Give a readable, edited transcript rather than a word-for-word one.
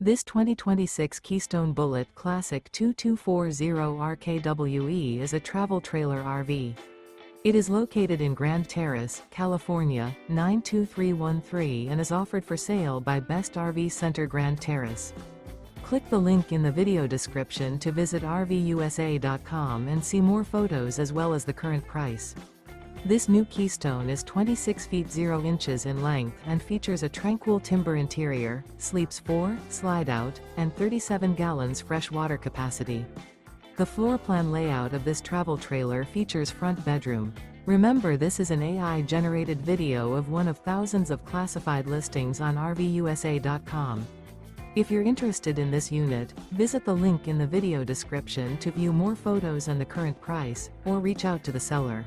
This 2026 Keystone Bullet Classic 2240 RKWE is a travel trailer RV. It is located in Grand Terrace, California, 92313 and is offered for sale by Best RV Center Grand Terrace. Click the link in the video description to visit RVUSA.com and see more photos as well as the current price. This new Keystone is 26 feet 0 inches in length and features a Tranquil Timber interior, sleeps 4, Slideout, and 37 gallons fresh water capacity. The floor plan layout of this travel trailer features front bedroom. Remember, this is an AI-generated video of one of thousands of classified listings on RVUSA.com. If you're interested in this unit, visit the link in the video description to view more photos and the current price, or reach out to the seller.